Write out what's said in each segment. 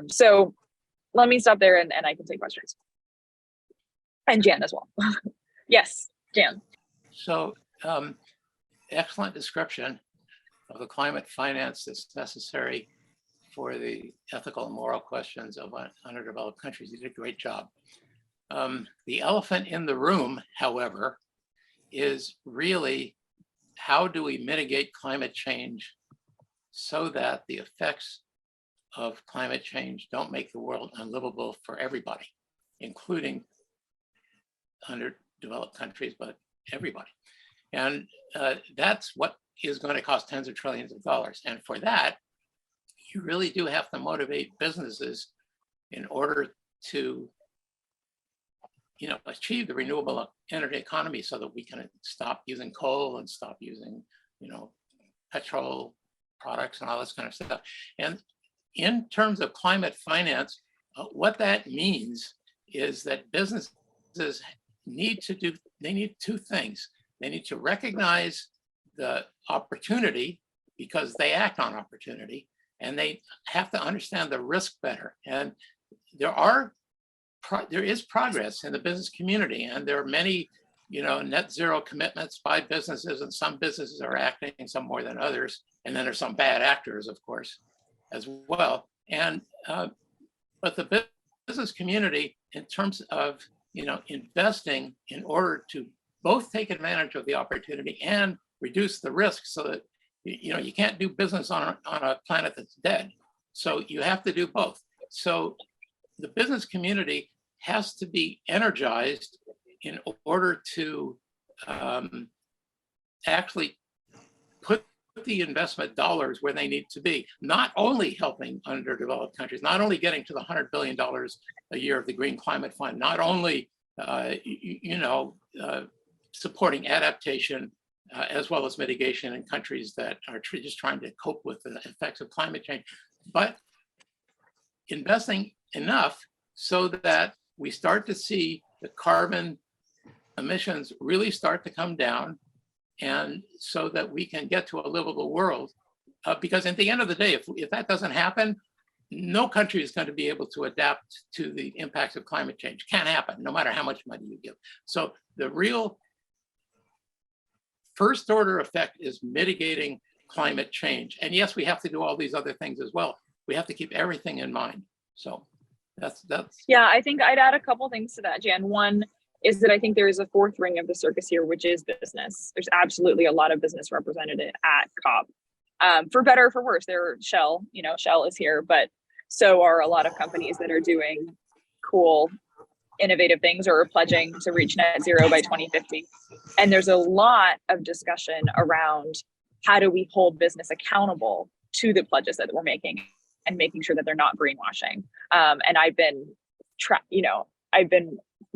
So let me stop there and I can take questions. And Jan as well. Yes, Jan. So excellent description of the climate finance that's necessary for the ethical and moral questions of underdeveloped countries. You did a great job. The elephant in the room, however, is really how do we mitigate climate change so that the effects of climate change don't make the world unlivable for everybody, including underdeveloped countries, but everybody. And that's what is going to cost tens of trillions of dollars. And for that, you really do have to motivate businesses in order to, achieve the renewable energy economy so that we can stop using coal and stop using, petrol products and all this kind of stuff. And in terms of climate finance, what that means is that businesses need two things. They need to recognize the opportunity because they act on opportunity, and they have to understand the risk better. And there is progress in the business community, and there are many, net zero commitments by businesses, and some businesses are acting, some more than others. And then there's some bad actors, of course, as well. And but the business community, in terms of investing in order to both take advantage of the opportunity and reduce the risk, so that you can't do business on a planet that's dead. So you have to do both. So the business community has to be energized in order to actually put the investment dollars where they need to be, not only helping underdeveloped countries, not only getting to the $100 billion a year of the Green Climate Fund, not only supporting adaptation as well as mitigation in countries that are just trying to cope with the effects of climate change, but investing enough so that we start to see the carbon emissions really start to come down, and so that we can get to a livable world. Because at the end of the day, if that doesn't happen, no country is going to be able to adapt to the impacts of climate change. Can't happen, no matter how much money you give. So the real first order effect is mitigating climate change. And yes, we have to do all these other things as well. We have to keep everything in mind. So that's. Yeah, I think I'd add a couple things to that, Jan. One is that I think there is a fourth ring of the circus here, which is business. There's absolutely a lot of business represented at COP. For better or for worse, Shell is here, but so are a lot of companies that are doing cool, innovative things or are pledging to reach net zero by 2050. And there's a lot of discussion around how do we hold business accountable to the pledges that we're making and making sure that they're not greenwashing. And I've been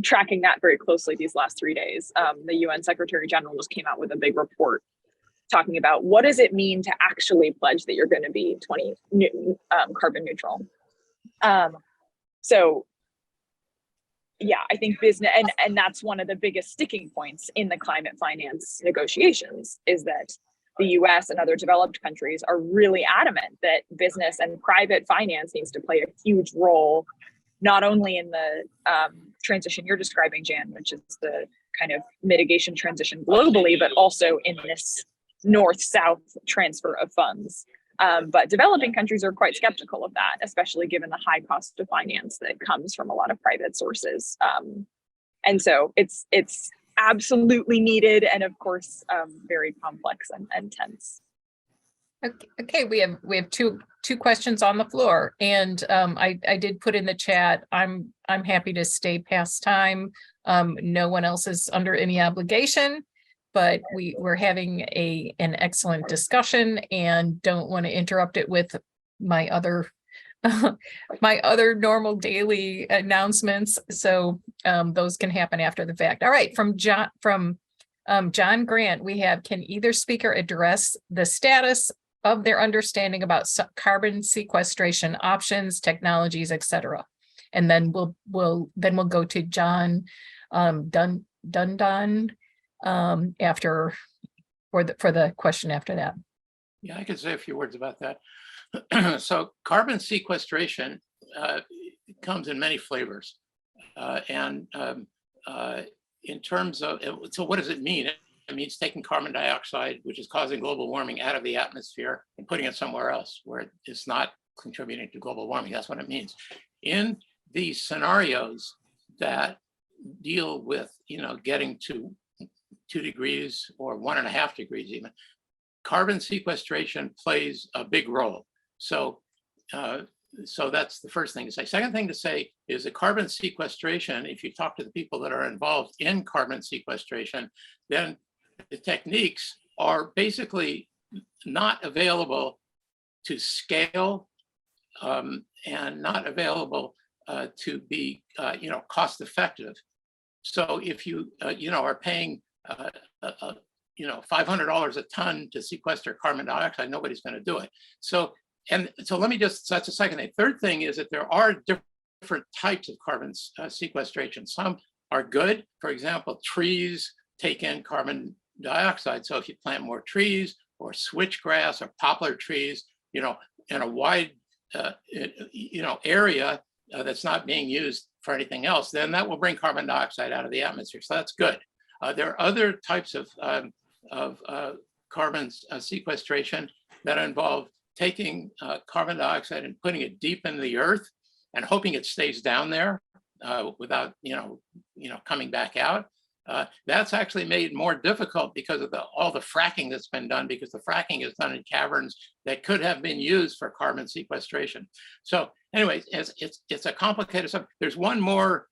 tracking that very closely these last 3 days. The UN Secretary General just came out with a big report talking about what does it mean to actually pledge that you're going to be carbon neutral. So yeah, I think business, and that's one of the biggest sticking points in the climate finance negotiations, is that the US and other developed countries are really adamant that business and private finance needs to play a huge role, not only in the transition you're describing, Jan, which is the kind of mitigation transition globally, but also in this north-south transfer of funds. But developing countries are quite skeptical of that, especially given the high cost of finance that comes from a lot of private sources. And so it's absolutely needed, and of course, very complex and tense. Okay, we have two questions on the floor, and I did put in the chat. I'm happy to stay past time. No one else is under any obligation, but we're having an excellent discussion and don't want to interrupt it with my other my other normal daily announcements. So those can happen after the fact. All right, from John Grant, we have, can either speaker address the status of their understanding about carbon sequestration options, technologies, etc. And then we'll go to John Dundon after for the question after that. Yeah, I could say a few words about that. So carbon sequestration comes in many flavors. And in terms of, so what does it mean? It means taking carbon dioxide, which is causing global warming, out of the atmosphere and putting it somewhere else where it's not contributing to global warming. That's what it means. In these scenarios that deal with, getting to 2 degrees or 1.5 degrees even, carbon sequestration plays a big role. So that's the first thing to say. Second thing to say is that carbon sequestration, if you talk to the people that are involved in carbon sequestration, then the techniques are basically not available to scale and not available to be, cost effective. So if you, are paying, $500 a ton to sequester carbon dioxide, nobody's going to do it. So let me just, that's the second thing. Third thing is that there are different types of carbon sequestration. Some are good. For example, trees take in carbon dioxide. So if you plant more trees or switchgrass or poplar trees, in a wide, area that's not being used for anything else, then that will bring carbon dioxide out of the atmosphere. So that's good. There are other types of carbon sequestration that involve taking carbon dioxide and putting it deep into the earth and hoping it stays down there without, coming back out. That's actually made more difficult because of all the fracking that's been done, because the fracking is done in caverns that could have been used for carbon sequestration. So anyways, it's a complicated subject. There's one more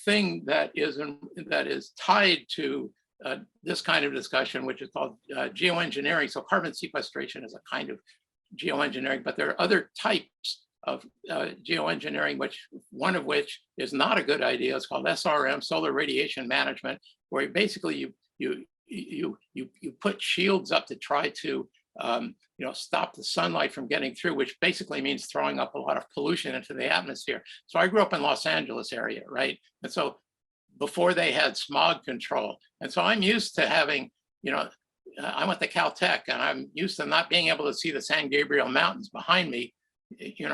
thing that is tied to this kind of discussion, which is called geoengineering. So carbon sequestration is a kind of geoengineering, but there are other types of geoengineering, one of which is not a good idea. It's called SRM, solar radiation management, where basically you put shields up to try to stop the sunlight from getting through, which basically means throwing up a lot of pollution into the atmosphere. So I grew up in Los Angeles area, right? And so before they had smog control, and so I'm used to having, I went to Caltech, and I'm used to not being able to see the San Gabriel Mountains behind me,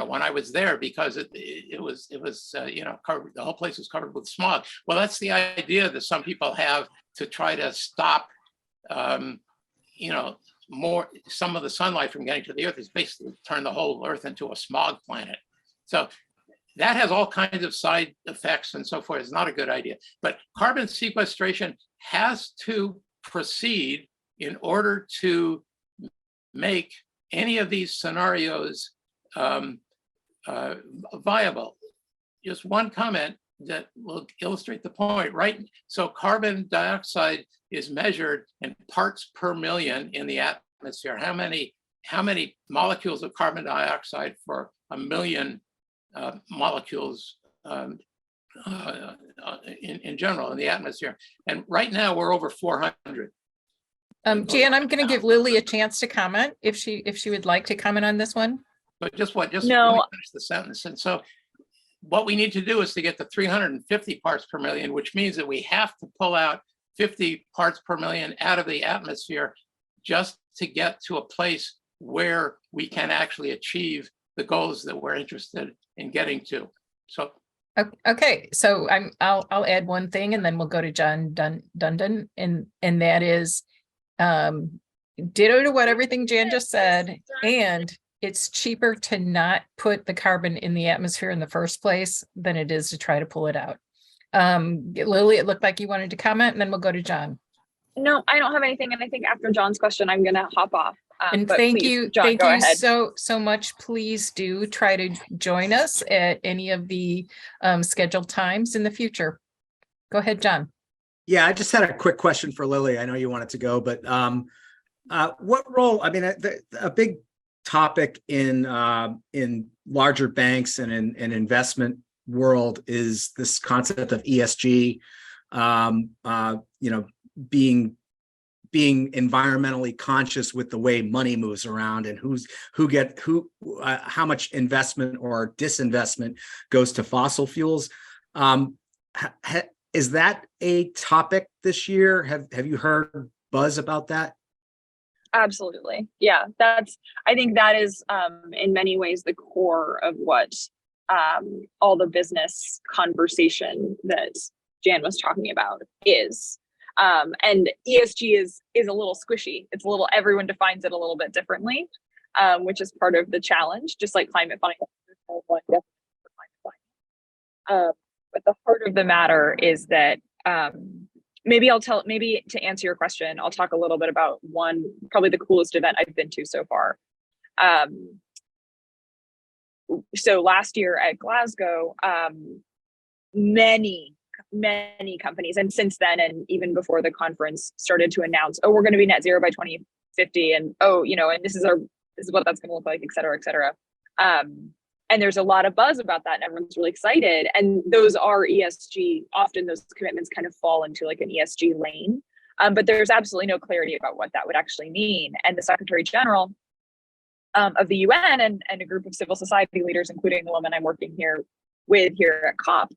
when I was there, because it was covered, the whole place was covered with smog. Well, that's the idea that some people have to try to stop, some of the sunlight from getting to the earth, is basically turn the whole earth into a smog planet. So that has all kinds of side effects and so forth. It's not a good idea. But carbon sequestration has to proceed in order to make any of these scenarios viable. Just one comment that will illustrate the point, right? So carbon dioxide is measured in parts per million in the atmosphere. How many molecules of carbon dioxide for a million molecules in general in the atmosphere? And right now we're over 400. Jan, I'm going to give Lily a chance to comment if she would like to comment on this one. But just let me No. finish the sentence. And so what we need to do is to get to 350 parts per million, which means that we have to pull out 50 parts per million out of the atmosphere just to get to a place where we can actually achieve the goals that we're interested in getting to. So okay, so I'll add one thing, and then we'll go to John Dundon, and that is ditto to what everything Jan just said, and it's cheaper to not put the carbon in the atmosphere in the first place than it is to try to pull it out. Lily, it looked like you wanted to comment, and then we'll go to John. No, I don't have anything. And I think after John's question, I'm going to hop off. And but thank please, you, John, thank go you ahead. so much. Please do try to join us at any of the scheduled times in the future. Go ahead, John. Yeah, I just had a quick question for Lily. I know you wanted to go, but what role? I mean, a big topic in larger banks and in investment world is this concept of ESG. Being environmentally conscious with the way money moves around, and how much investment or disinvestment goes to fossil fuels. Is that a topic this year? Have you heard buzz about that? Absolutely. Yeah, I think that is in many ways the core of what all the business conversation that Jan was talking about is. And ESG is a little squishy. It's a little, everyone defines it a little bit differently, which is part of the challenge, just like climate finance. But the heart of the matter is that maybe to answer your question, I'll talk a little bit about probably the coolest event I've been to so far. So last year at Glasgow, many companies, and since then, and even before the conference, started to announce, oh, we're going to be net zero by 2050, and and this is what that's going to look like, et cetera, et cetera. And there's a lot of buzz about that, and everyone's really excited. And those are ESG. Often those commitments kind of fall into like an ESG lane, but there's absolutely no clarity about what that would actually mean. And the Secretary General of the UN and a group of civil society leaders, including the woman I'm working here at COP,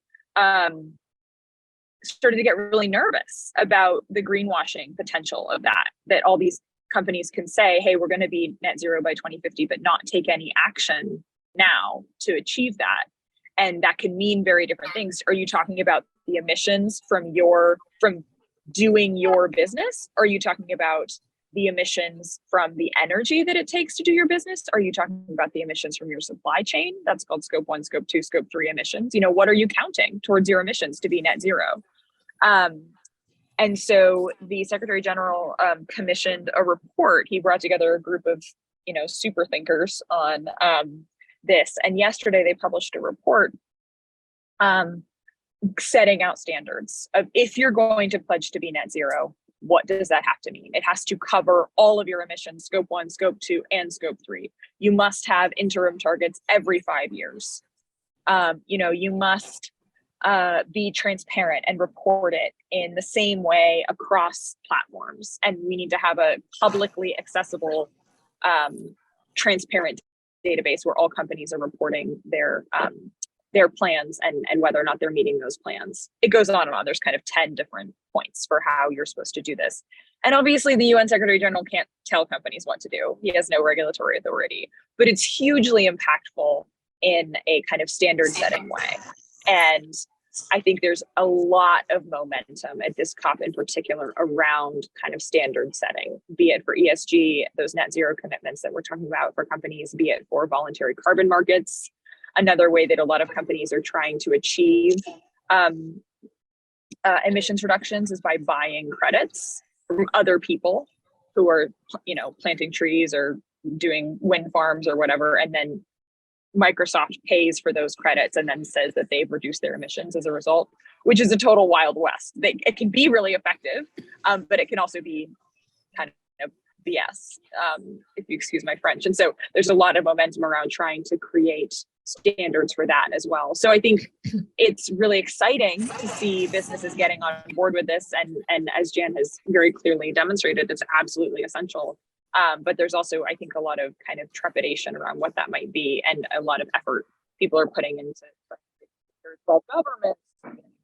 started to get really nervous about the greenwashing potential of that all these companies can say, hey, we're going to be net zero by 2050, but not take any action now to achieve that. And that can mean very different things. Are you talking about the emissions from doing your business? Are you talking about the emissions from the energy that it takes to do your business? Are you talking about the emissions from your supply chain? That's called scope 1, scope 2, scope 3 emissions. What are you counting towards your emissions to be net zero? And so the Secretary General commissioned a report. He brought together a group of, super thinkers on this. And yesterday they published a report setting out standards of, if you're going to pledge to be net zero, what does that have to mean? It has to cover all of your emissions, scope 1, scope 2, and scope 3. You must have interim targets every 5 years. You must be transparent and report it in the same way across platforms. And we need to have a publicly accessible, transparent database where all companies are reporting their plans and whether or not they're meeting those plans. It goes on and on. There's kind of 10 different points for how you're supposed to do this. And obviously the UN Secretary General can't tell companies what to do. He has no regulatory authority, but it's hugely impactful in a kind of standard setting way. And I think there's a lot of momentum at this COP in particular around kind of standard setting, be it for ESG, those net zero commitments that we're talking about for companies, be it for voluntary carbon markets. Another way that a lot of companies are trying to achieve emissions reductions is by buying credits from other people who are, planting trees or doing wind farms or whatever, and then Microsoft pays for those credits and then says that they've reduced their emissions as a result, which is a total Wild West. It can be really effective, but it can also be kind of BS, if you excuse my French. And so there's a lot of momentum around trying to create standards for that as well. So I think it's really exciting to see businesses getting on board with this. And as Jan has very clearly demonstrated, it's absolutely essential. But there's also, I think, a lot of kind of trepidation around what that might be, and a lot of effort people are putting into government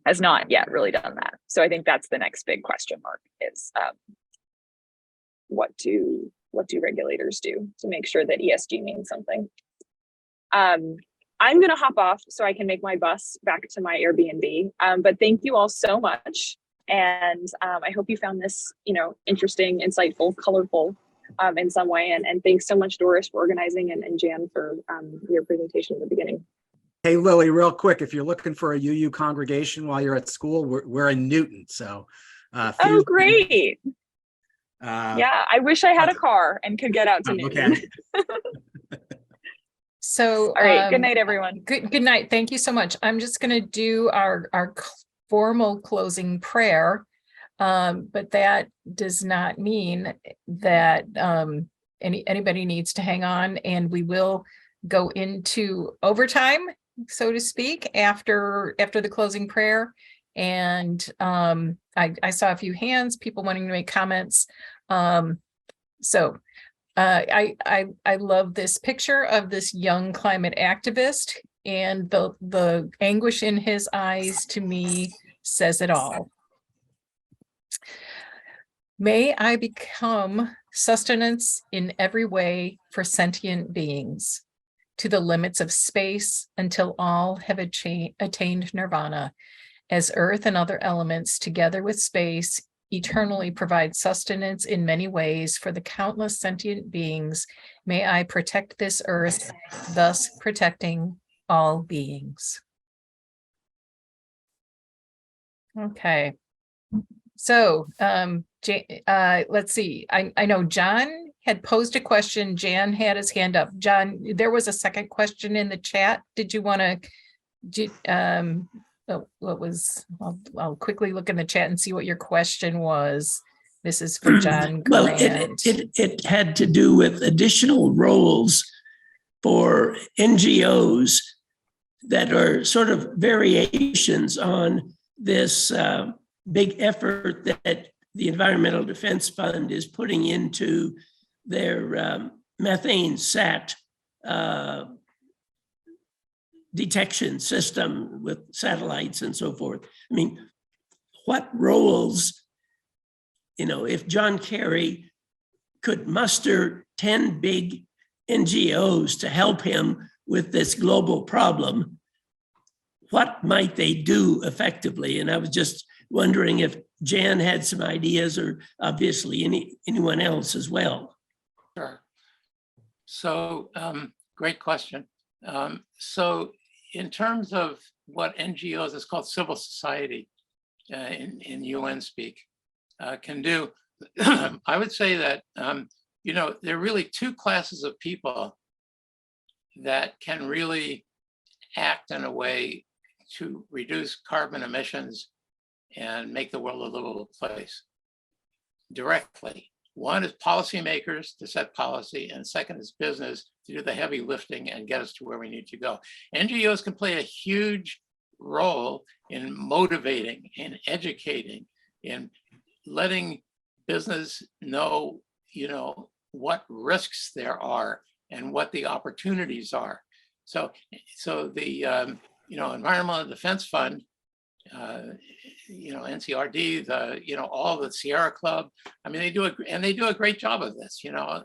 has not yet really done that. So I think that's the next big question mark is what do regulators do to make sure that ESG means something? I'm going to hop off so I can make my bus back to my Airbnb. But thank you all so much. And I hope you found this, interesting, insightful, colorful in some way. And thanks so much, Doris, for organizing, and Jan for your presentation at the beginning. Hey, Lily, real quick, if you're looking for a UU congregation while you're at school, we're in Newton. So, oh, great. Yeah, I wish I had a car and could get out to Newton. Okay. So, all right. Good night, everyone. Good night. Thank you so much. I'm just going to do our formal closing prayer, but that does not mean that anybody needs to hang on, and we will go into overtime, so to speak, after the closing prayer. And I saw a few hands, people wanting to make comments. I love this picture of this young climate activist, and the anguish in his eyes to me says it all. May I become sustenance in every way for sentient beings. to the limits of space until all have attained nirvana. As earth and other elements, together with space, eternally provide sustenance in many ways for the countless sentient beings, may I protect this earth, thus protecting all beings. Okay. So, let's see. I know John had posed a question. Jan had his hand up. John, there was a second question in the chat. Did you want to, what was, I'll quickly look in the chat and see what your question was. This is for John Well, Grant. it had to do with additional roles for NGOs that are sort of variations on this big effort that the Environmental Defense Fund is putting into their methane sat detection system with satellites and so forth. I mean, what roles, if John Kerry could muster 10 big NGOs to help him with this global problem, what might they do effectively? And I was just wondering if Jan had some ideas, or obviously anyone else as well. Sure. So great question. So in terms of what NGOs, it's called civil society in UN speak, can do, I would say that, there are really two classes of people that can really act in a way to reduce carbon emissions and make the world a livable place directly. One is policymakers to set policy, and second is business to do the heavy lifting and get us to where we need to go. NGOs can play a huge role in motivating, in educating, in letting business know, what risks there are and what the opportunities are. So the Environmental Defense Fund, NCRD, all the Sierra Club. I mean, they do a great job of this. I'm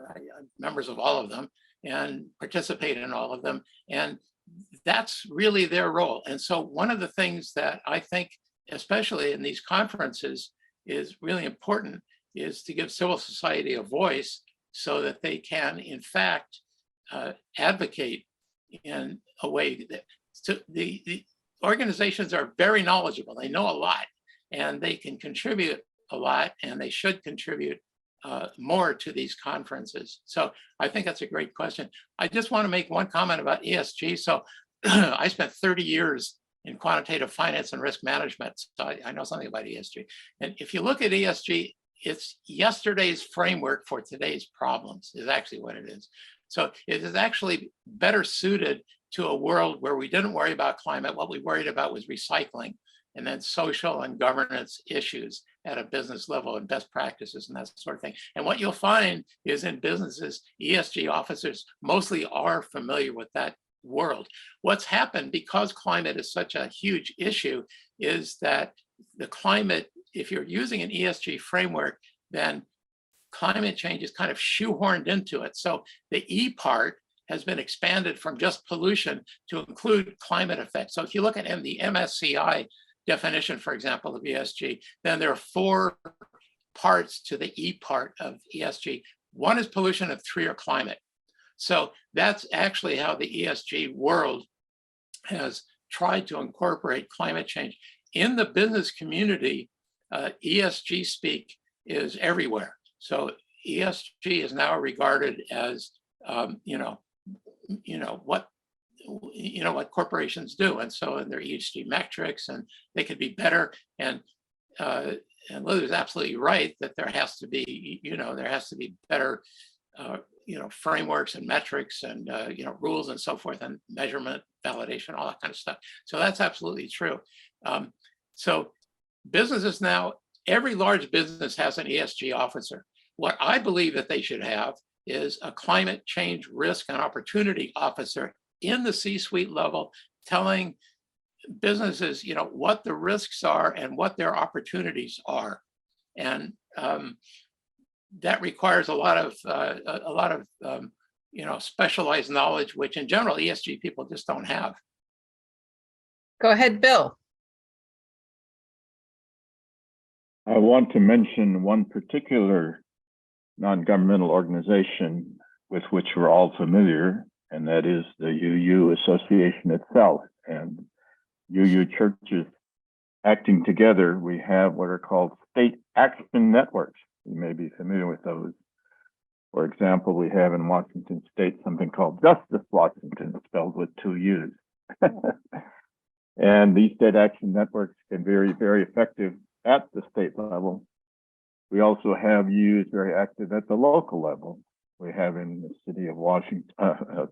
members of all of them and participate in all of them, and that's really their role. And so one of the things that I think, especially in these conferences, is really important is to give civil society a voice so that they can, in fact, advocate in a way that the organizations are very knowledgeable. They know a lot, and they can contribute a lot, and they should contribute more to these conferences. So I think that's a great question. I just want to make one comment about ESG. So I spent 30 years in quantitative finance and risk management, so I know something about ESG. And if you look at ESG, it's yesterday's framework for today's problems is actually what it is. So it is actually better suited to a world where we didn't worry about climate. What we worried about was recycling, and then social and governance issues at a business level and best practices and that sort of thing. And what you'll find is in businesses, ESG officers mostly are familiar with that world. What's happened, because climate is such a huge issue, is that the climate, if you're using an ESG framework, then climate change is kind of shoehorned into it. So the E part has been expanded from just pollution to include climate effects. So if you look at the MSCI definition, for example, of ESG, then there are 4 parts to the E part of ESG. 1 is pollution, and 3 are climate. So that's actually how the ESG world has tried to incorporate climate change. In the business community, ESG speak is everywhere. So ESG is now regarded as, what corporations do. And so in their ESG metrics, and they could be better. And Lily's absolutely right that there has to be, better, frameworks and metrics and, rules and so forth, and measurement, validation, all that kind of stuff. So that's absolutely true. So businesses now, every large business has an ESG officer. What I believe that they should have is a climate change risk and opportunity officer in the C-suite level, telling businesses, what the risks are and what their opportunities are. And that requires a lot of specialized knowledge, which in general ESG people just don't have. Go ahead, Bill. I want to mention one particular non-governmental organization with which we're all familiar, and that is the UU Association itself. And UU churches acting together, we have what are called state action networks. You may be familiar with those. For example, we have in Washington State something called Justice Washington, spelled with 2 U's. And these state action networks can be very, very effective at the state level. We also have UUs very active at the local level. We have in the city of Washington,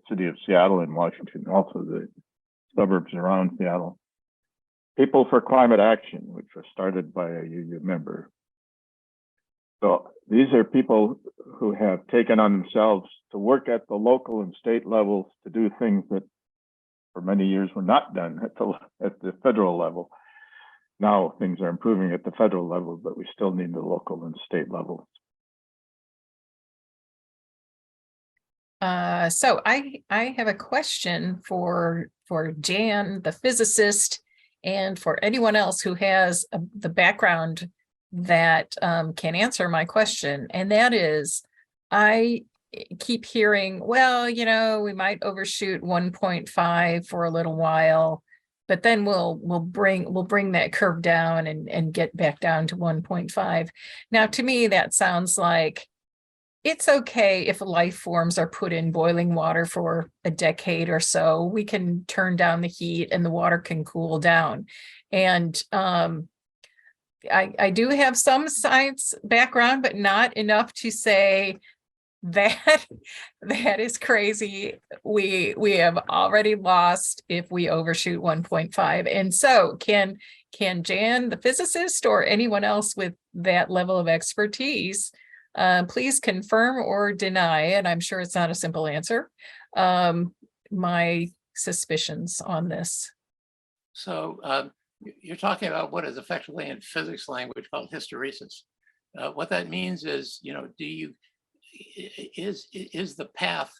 city of Seattle and Washington, also the suburbs around Seattle. People for Climate Action, which was started by a UU member. So these are people who have taken on themselves to work at the local and state levels to do things that for many years were not done at the federal level. Now things are improving at the federal level, but we still need the local and state levels. So I have a question for Jan, the physicist, and for anyone else who has the background that can answer my question. And that is, I keep hearing, well, we might overshoot 1.5 for a little while, but then we'll bring that curve down and get back down to 1.5. Now, to me, that sounds like it's okay if life forms are put in boiling water for a decade or so. We can turn down the heat and the water can cool down. And I do have some science background, but not enough to say that is crazy. We have already lost if we overshoot 1.5. And so can Jan, the physicist, or anyone else with that level of expertise, please confirm or deny, and I'm sure it's not a simple answer, my suspicions on this. So you're talking about what is effectively in physics language called hysteresis. What that means is, is the path,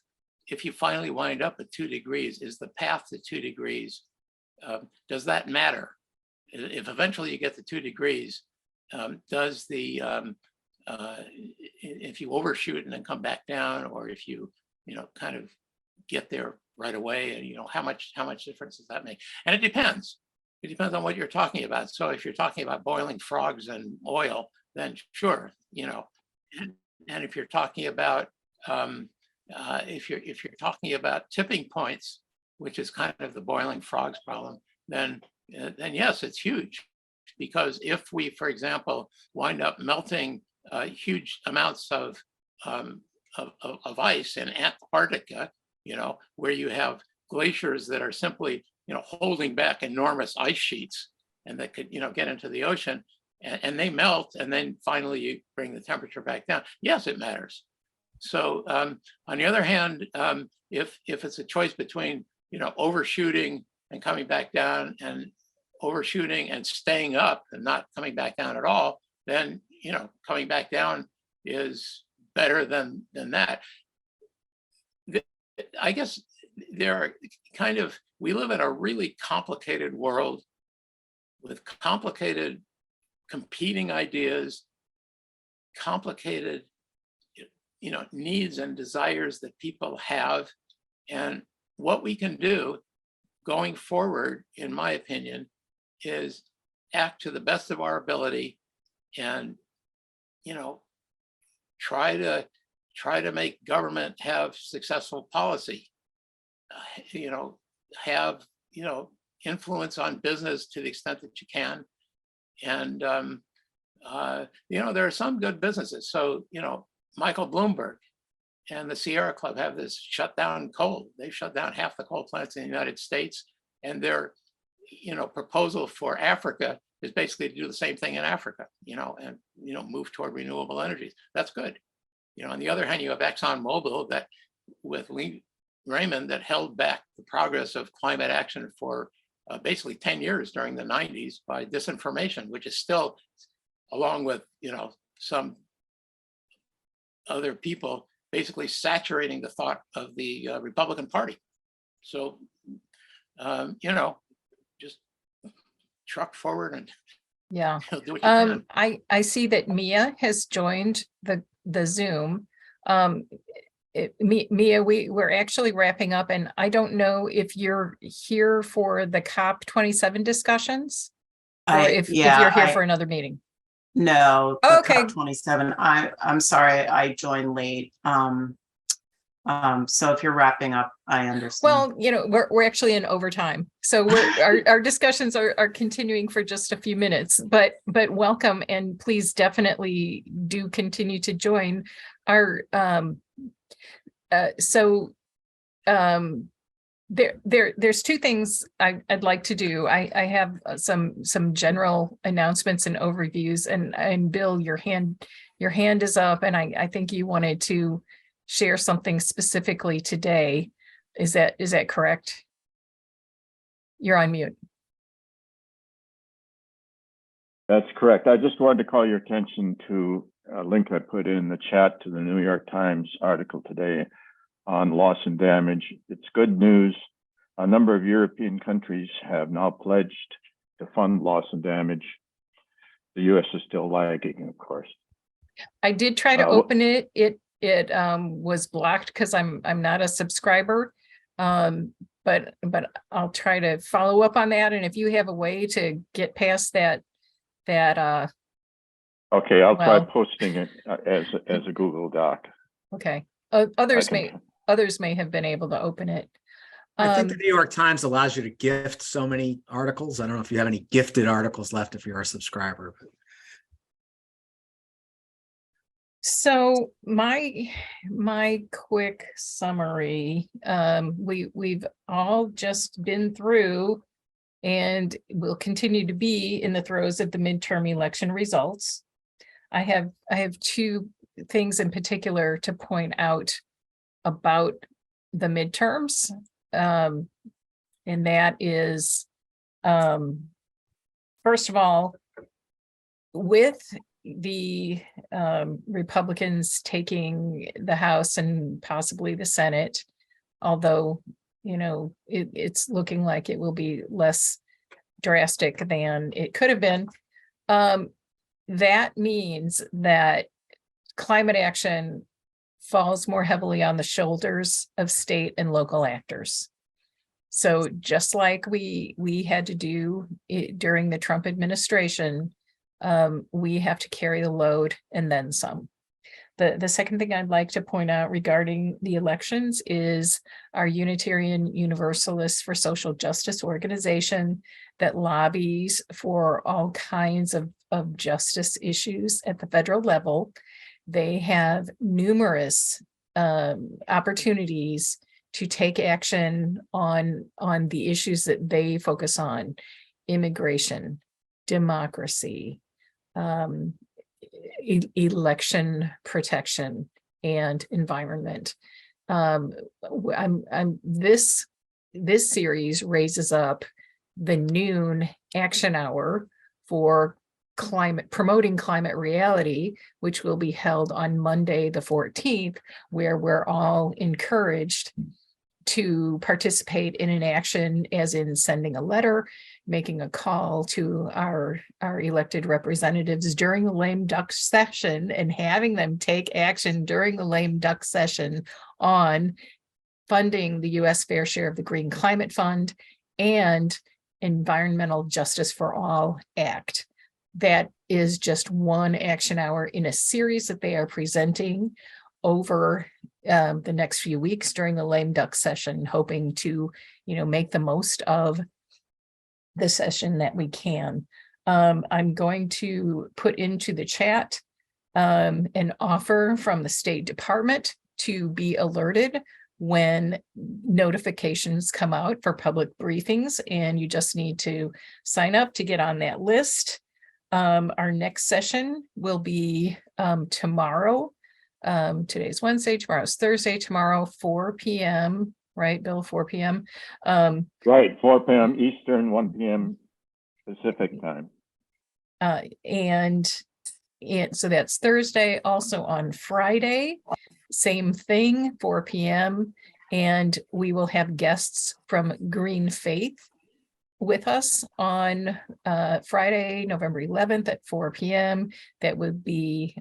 if you finally wind up at 2 degrees, is the path to 2 degrees, does that matter? If eventually you get to 2 degrees, does the if you overshoot and then come back down, or if you kind of get there right away, and how much difference does that make? And it depends on what you're talking about. So if you're talking about boiling frogs and oil, then sure, and if you're talking about if you're talking about tipping points, which is kind of the boiling frogs problem, then yes, it's huge. Because if we, for example, wind up melting huge amounts of ice in Antarctica, where you have glaciers that are simply, holding back enormous ice sheets, and that could, get into the ocean, and they melt, and then finally you bring the temperature back down. Yes, it matters. So on the other hand, if it's a choice between, overshooting and coming back down, and overshooting and staying up and not coming back down at all, then coming back down is better than that. I guess there are we live in a really complicated world with complicated competing ideas, complicated needs and desires that people have. And what we can do going forward, in my opinion, is act to the best of our ability and try to make government have successful policy, have influence on business to the extent that you can. And there are some good businesses. So Michael Bloomberg and the Sierra Club have this shut down coal. They've shut down half the coal plants in the United States, and their proposal for Africa is basically to do the same thing in Africa, and move toward renewable energies. That's good. On the other hand, you have ExxonMobil that, with Lee Raymond, that held back the progress of climate action for basically 10 years during the 90s by disinformation, which is still, along with some other people, basically saturating the thought of the Republican Party. So, you know, just truck forward and Yeah. do what you can. I see that Mia has joined the Zoom. Mia, we're actually wrapping up, and I don't know if you're here for the COP27 discussions, or if you're here for another meeting. No. Oh, the okay. COP27. I'm sorry, I joined late. So if you're wrapping up, I understand. Well, you know, we're actually in overtime, so our discussions are continuing for just a few minutes, but welcome, and please definitely do continue to join our there's two things I'd like to do. I have some general announcements and overviews, and Bill, your hand is up, and I think you wanted to share something specifically today. Is that correct? You're on mute. That's correct. I just wanted to call your attention to a link I put in the chat to the New York Times article today on loss and damage. It's good news. A number of European countries have now pledged to fund loss and damage. The US is still lagging, of course. I did try to open it. It was blocked because I'm not a subscriber. But I'll try to follow up on that. And if you have a way to get past that okay, I'll try well, posting it as a Google Doc. okay. Others may have been able to open it. I think the New York Times allows you to gift so many articles. I don't know if you have any gifted articles left if you're a subscriber. So my quick summary, we've all just been through and will continue to be in the throes of the midterm election results. I have two things in particular to point out about the midterms. And that is, first of all, with the Republicans taking the House and possibly the Senate, although, you know, it's looking like it will be less drastic than it could have been. That means that climate action falls more heavily on the shoulders of state and local actors. So just like we had to do it during the Trump administration, we have to carry the load and then some. The second thing I'd like to point out regarding the elections is our Unitarian Universalists for Social Justice organization that lobbies for all kinds of justice issues at the federal level. They have numerous opportunities to take action on the issues that they focus on: immigration, democracy, election protection, and environment. This series raises up the noon action hour for promoting climate reality, which will be held on Monday, the 14th, where we're all encouraged to participate in an action, as in sending a letter, making a call to our elected representatives during the lame duck session, and having them take action during the lame duck session on funding the U.S. fair share of the Green Climate Fund and Environmental Justice for All Act. That is just one action hour in a series that they are presenting over the next few weeks during the lame duck session, hoping to, make the most of the session that we can. I'm going to put into the chat an offer from the State Department to be alerted when notifications come out for public briefings, and you just need to sign up to get on that list. Our next session will be tomorrow. Today's Wednesday, tomorrow's Thursday, tomorrow, 4 p.m., right, Bill, 4 p.m. Right, 4 p.m. Eastern, 1 p.m. Pacific time. And so that's Thursday. Also on Friday, same thing, 4 p.m. And we will have guests from Green Faith with us on Friday, November 11th at 4 p.m. That would be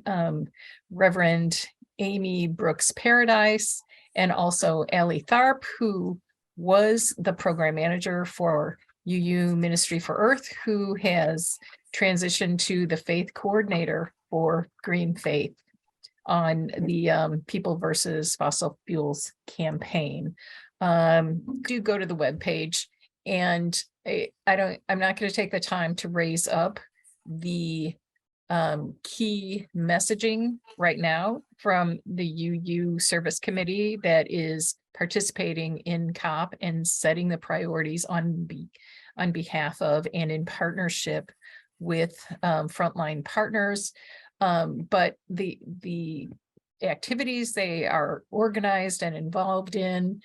Reverend Amy Brooks Paradise and also Allie Tharp, who was the program manager for UU Ministry for Earth, who has transitioned to the faith coordinator for Green Faith on the People versus Fossil Fuels campaign. Do go to the webpage, and I'm not going to take the time to raise up the key messaging right now from the UU Service Committee that is participating in COP and setting the priorities on behalf of and in partnership with frontline partners. But the activities they are organized and involved in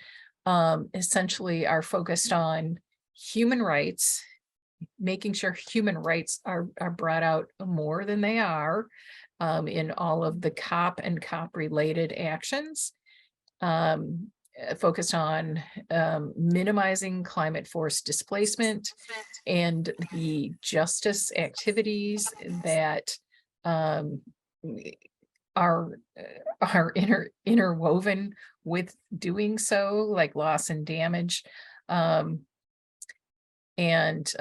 essentially are focused on human rights, making sure human rights are brought out more than they are in all of the COP and COP related actions, focused on minimizing climate force displacement and the justice activities that are interwoven with doing so, like loss and damage, and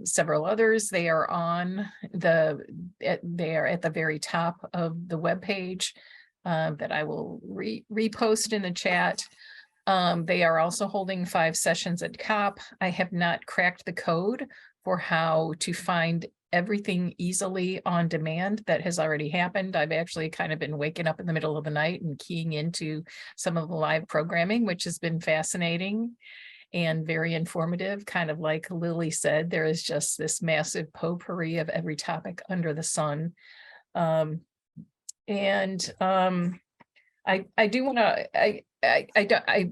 several others. They are on they are at the very top of the webpage that I will repost in the chat. They are also holding 5 sessions at COP. I have not cracked the code for how to find everything easily on demand that has already happened. I've actually kind of been waking up in the middle of the night and keying into some of the live programming, which has been fascinating and very informative. Kind of like Lily said, there is just this massive potpourri of every topic under the sun. I do want to,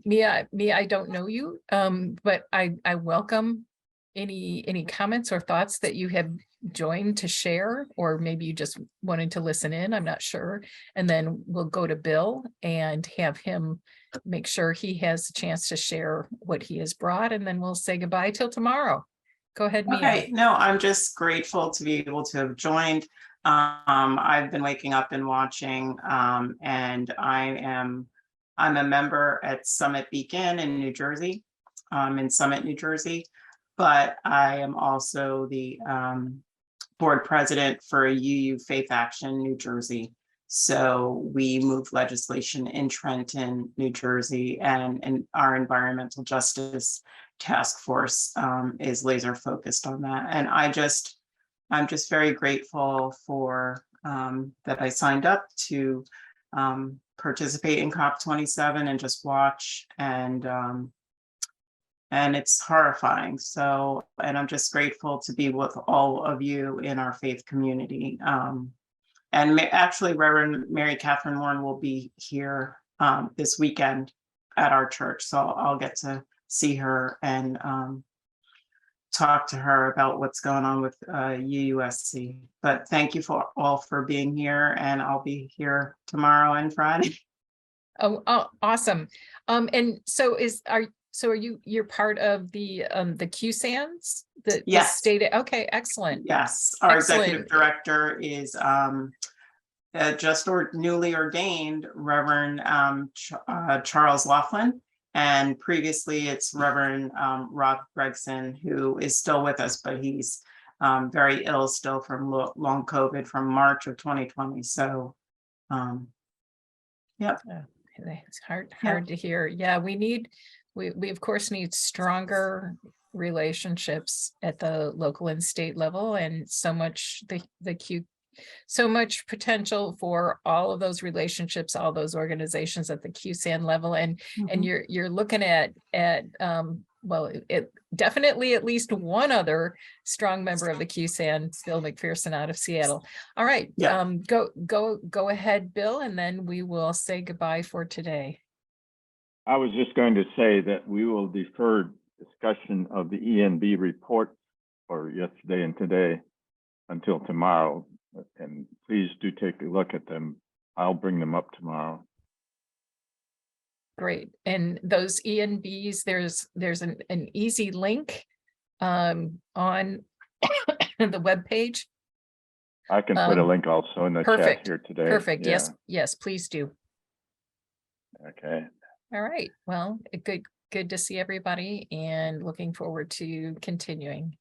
Mia, I don't know you, but I welcome any comments or thoughts that you have joined to share, or maybe you just wanted to listen in, I'm not sure. And then we'll go to Bill and have him make sure he has a chance to share what he has brought, and then we'll say goodbye till tomorrow. Go ahead, Mia. Okay, no, I'm just grateful to be able to have joined. I've been waking up and watching, and I'm a member at Summit Beacon in New Jersey, in Summit, New Jersey, but I am also the board president for UU Faith Action New Jersey. So we moved legislation in Trenton, New Jersey, and our environmental justice task force is laser focused on that. And I'm just very grateful for that I signed up to participate in COP27 and just watch, and it's horrifying. So, and I'm just grateful to be with all of you in our faith community. And actually, Reverend Mary Catherine Warren will be here this weekend at our church. So I'll get to see her and talk to her about what's going on with UUSC. But thank you all for being here, and I'll be here tomorrow and Friday. Oh, awesome. And so are you're part of the QSANs? The Yes. state. Okay, excellent. Yes, our Excellent. executive director is just newly ordained Reverend Charles Laughlin, and previously it's Reverend Rob Gregson, who is still with us, but he's very ill still from long COVID from March of 2020. So, yep. It's hard to hear. Yeah, we of course need stronger relationships at the local and state level, and so much so much potential for all of those relationships, all those organizations at the QSAN level. And you're looking at well, it definitely at least one other strong member of the QSAN, Bill McPherson out of Seattle. All right, Yeah. Go ahead, Bill, and then we will say goodbye for today. I was just going to say that we will defer discussion of the ENB report for yesterday and today until tomorrow. And please do take a look at them. I'll bring them up tomorrow. great. And those ENBs, there's an easy link on the webpage. I can put a Um, link also in the chat perfect, here today. Perfect. Yeah, Yes, yes, please do. okay. All right. Well, good to see everybody and looking forward to continuing.